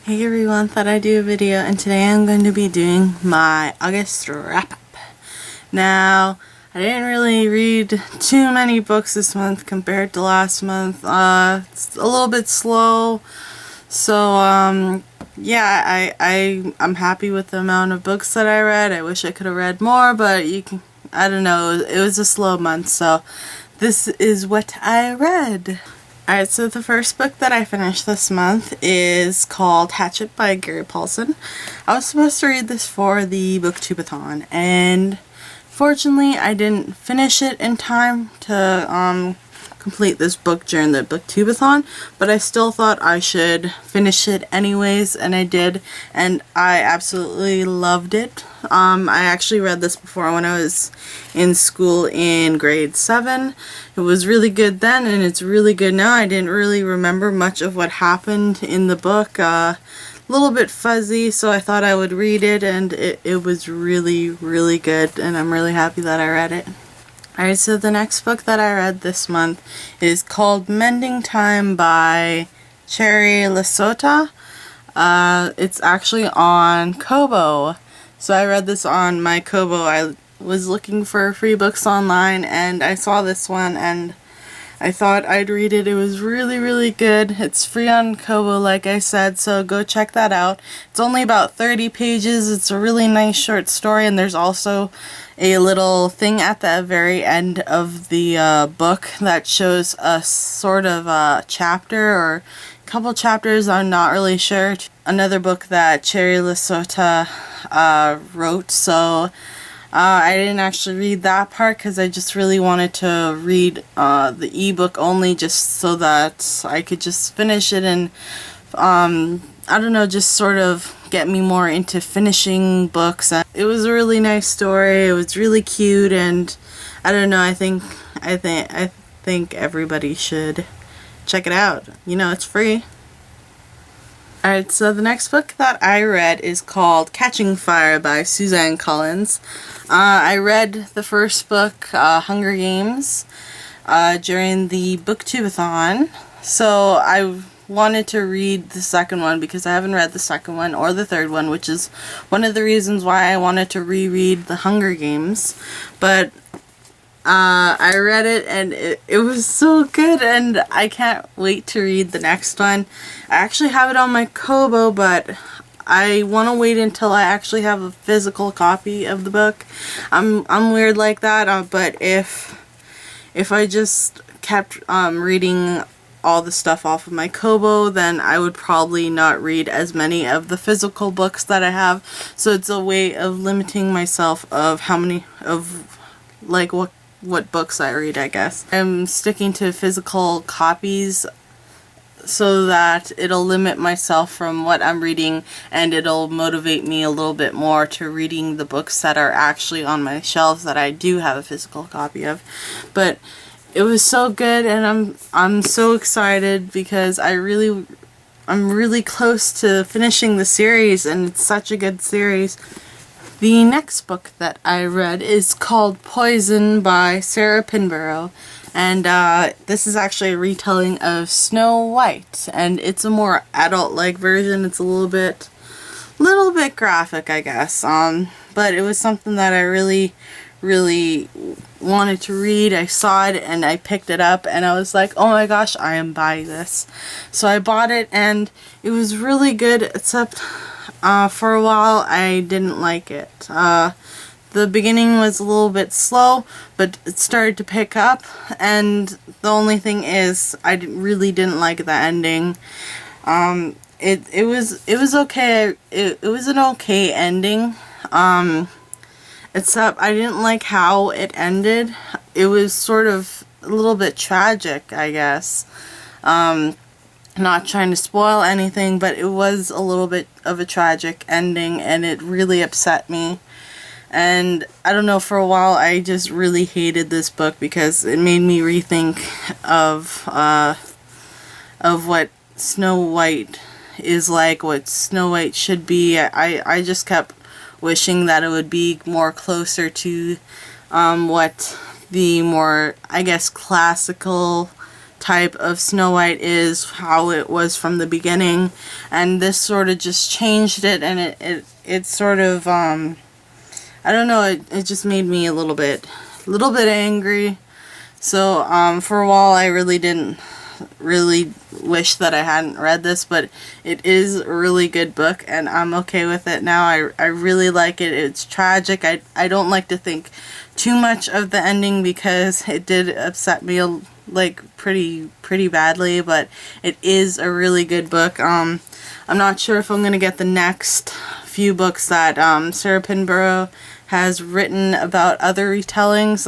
Hey everyone, thought I'd do a video, and today I'm going to be doing my August wrap-up. Now, I didn't really read too many books this month compared to last month. It's a little bit slow, so yeah, I'm happy with the amount of books that I read. I wish I could have read more, but I don't know, it was a slow month, so this is what I read. Alright, so the first book that I finished this month is called Hatchet by Paulsen. I was supposed to read this for the booktubeathon, and fortunately I didn't finish it in time to complete this book during the booktubeathon, but I still thought I should finish it anyways, and I did, and I absolutely loved it. I actually read this before when I was in school in grade 7. It was really good then, and it's really good now. I didn't really remember much of what happened in the book. A little bit fuzzy, so I thought I would read it, and it was really, really good, and I'm really happy that I read it. Alright, so the next book that I read this month is called Mending Time by Cheri Lasota. It's actually on Kobo. So I read this on my Kobo. I was looking for free books online, and I saw this one, and I thought I'd read it. It was really, really good. It's free on Kobo, like I said, so go check that out. It's only about 30 pages. It's a really nice short story, and there's also a little thing at the very end of the book that shows a sort of chapter or a couple chapters. I'm not really sure. Another book that Cheri Lasota wrote, so I didn't actually read that part because I just really wanted to read the ebook only, just so that I could just finish it and I don't know, just sort of get me more into finishing books. It was a really nice story. It was really cute, and I don't know, I think everybody should check it out. You know, it's free. Alright, so the next book that I read is called Catching Fire by Suzanne. I read the first book, Hunger Games, during the booktubeathon, so I wanted to read the second one because I haven't read the second one or the third one, which is one of the reasons why I wanted to reread the Hunger Games. But I read it, and it was so good, and I can't wait to read the next one. I actually have it on my Kobo, but I want to wait until I actually have a physical copy of the book. I'm weird like that, but if I just kept reading all the stuff off of my Kobo, then I would probably not read as many of the physical books that I have. So it's a way of limiting myself of how many of like what books I read, I guess. I'm sticking to physical copies so that it'll limit myself from what I'm reading, and it'll motivate me a little bit more to reading the books that are actually on my shelves that I do have a physical copy of. But it was so good, and I'm so excited because I'm really close to finishing the series, and it's such a good series. The next book that I read is called Poison by Pinborough, and this is actually a retelling of Snow White, and it's a more adult-like version. It's a little bit graphic, I guess, but it was something that I really wanted to read. I saw it and I picked it up, and I was like, oh my gosh, I am buying this. So I bought it, and it was really good, except for a while I didn't like it. The beginning was a little bit slow, but it started to pick up, and the only thing is I really didn't like the ending. It was okay. It was an okay ending. Except I didn't like how it ended. It was sort of a little bit tragic, I guess. Not trying to spoil anything, but it was a little bit of a tragic ending, and it really upset me. And I don't know, for a while I just really hated this book because it made me rethink of what Snow White is like, what Snow White should be. I just kept wishing that it would be more closer to what the more, I guess, classical type of Snow White is how it was from the beginning, and this sort of just changed it, and it sort of I don't know, it just made me a little bit angry. So for a while I really wish that I hadn't read this, but it is a really good book and I'm okay with it now. I really like it. It's tragic. I don't like to think too much of the ending because it did upset me like pretty badly, but it is a really good book. I'm not sure if I'm gonna get the next few books that Sarah Pinborough has written about other retellings.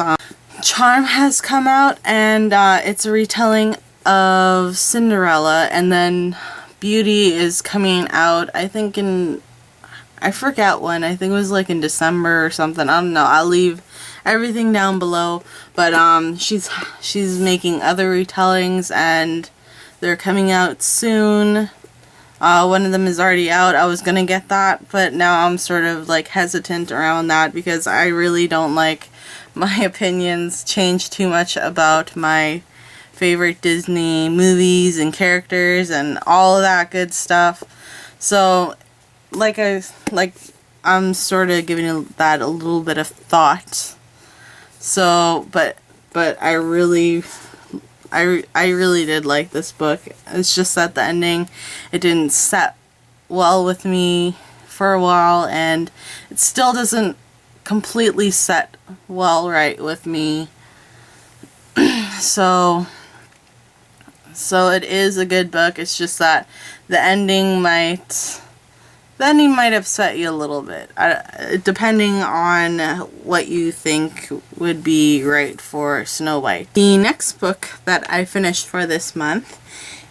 Charm has come out, and it's a retelling of Cinderella, and then Beauty is coming out, I think I forget when, I think it was like in December or something, I don't know, I'll leave everything down below, but she's making other retellings and they're coming out soon. One of them is already out. I was gonna get that, but now I'm sort of like hesitant around that because I really don't like my opinions change too much about my favorite Disney movies and characters and all of that good stuff. So I'm sort of giving that a little bit of thought. So but I really did like this book. It's just that the ending, it didn't set well with me for a while, and it still doesn't completely set well right with me. So it is a good book. It's just that the ending might upset you a little bit, depending on what you think would be right for Snow White. The next book that I finished for this month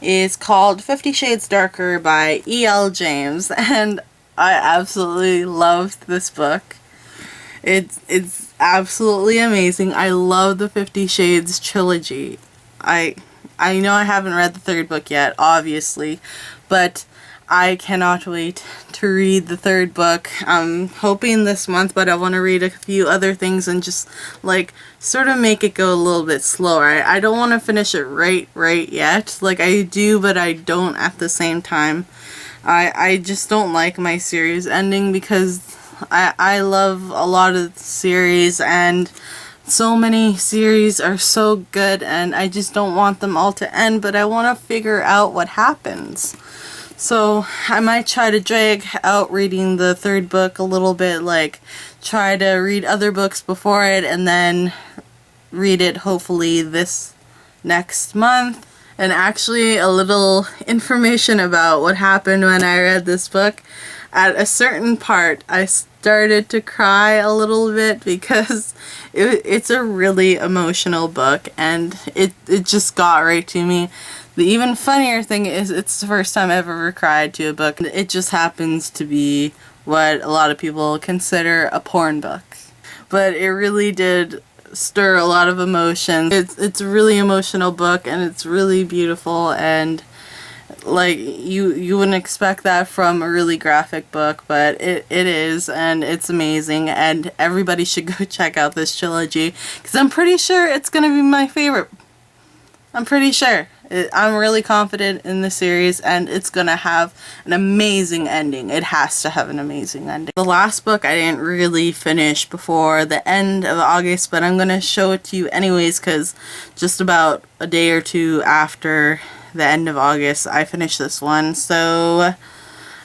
is called 50 Shades Darker by E.L. James, and I absolutely loved this book. It's absolutely amazing. I love the 50 Shades trilogy. I know I haven't read the third book yet, obviously, but I cannot wait to read the third book. I'm hoping this month, but I want to read a few other things and just like sort of make it go a little bit slower. I don't want to finish it right yet. Like I do, but I don't at the same time. I just don't like my series ending because I love a lot of the series, and so many series are so good, and I just don't want them all to end, but I want to figure out what happens. So I might try to drag out reading the third book a little bit, like try to read other books before it and then read it hopefully this next month. And actually a little information about what happened when I read this book. At a certain part I started to cry a little bit because it's a really emotional book, and it just got right to me. The even funnier thing is it's the first time I've ever cried to a book. It just happens to be what a lot of people consider a porn book. But it really did stir a lot of emotions. It's a really emotional book, and it's really beautiful, and like you wouldn't expect that from a really graphic book, but it is, and it's amazing, and everybody should go check out this trilogy because I'm pretty sure it's gonna be my favorite. I'm pretty sure. I'm really confident in the series, and it's gonna have an amazing ending. It has to have an amazing ending. The last book I didn't really finish before the end of August, but I'm gonna show it to you anyways because just about a day or two after the end of August I finished this one. So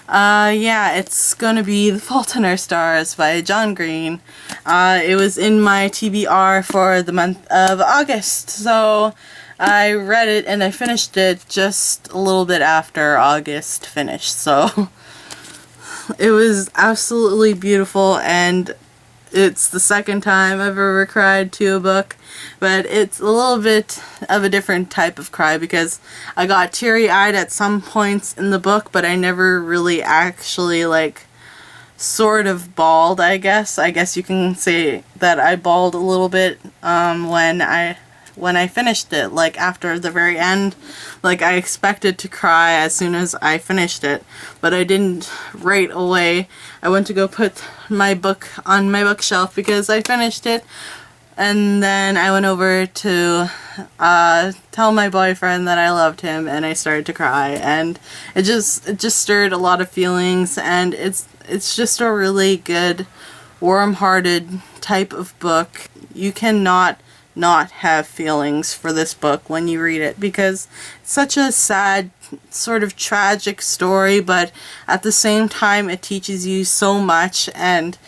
yeah, it's gonna be The Fault in Our Stars by John Green. It was in my TBR for the month of August, so I read it and I finished it just a little bit after August finished, so it was absolutely beautiful, and it's the second time I've ever cried to a book, but it's a little bit of a different type of cry because I got teary-eyed at some points in the book, but I never really actually like sort of bawled, I guess. I guess you can say that I bawled a little bit when I finished it, like after the very end. Like I expected to cry as soon as I finished it, but I didn't right away. I went to go put my book on my bookshelf because I finished it And then I went over to tell my boyfriend that I loved him, and I started to cry, and it just stirred a lot of feelings, and it's just a really good, warm-hearted type of book. You cannot not have feelings for this book when you read it, because it's such a sad, sort of tragic story, but at the same time it teaches you so much, and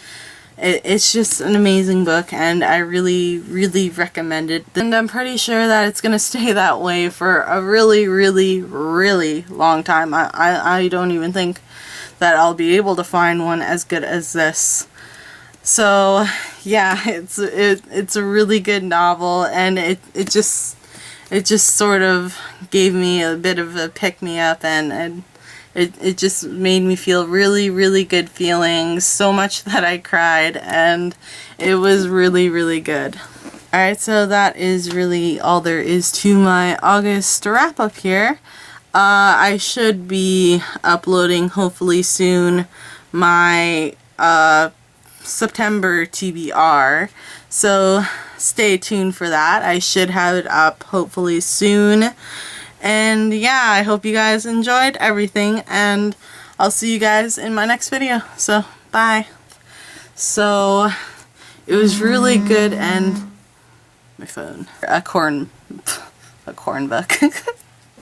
it's just an amazing book, and I really, really recommend it. And I'm pretty sure that it's gonna stay that way for a really, really, really long time. I don't even think that I'll be able to find one as good as this. So yeah, it's a really good novel, and it just sort of gave me a bit of a pick-me-up, and it just made me feel really, really good feelings, so much that I cried, and it was really, really good. Alright, so that is really all there is to my August wrap-up here. I should be uploading, hopefully soon, my September TBR, so stay tuned for that. I should have it up hopefully soon. And yeah, I hope you guys enjoyed everything, and I'll see you guys in my next video. So, bye. So, it was really good, and my phone. A corn book.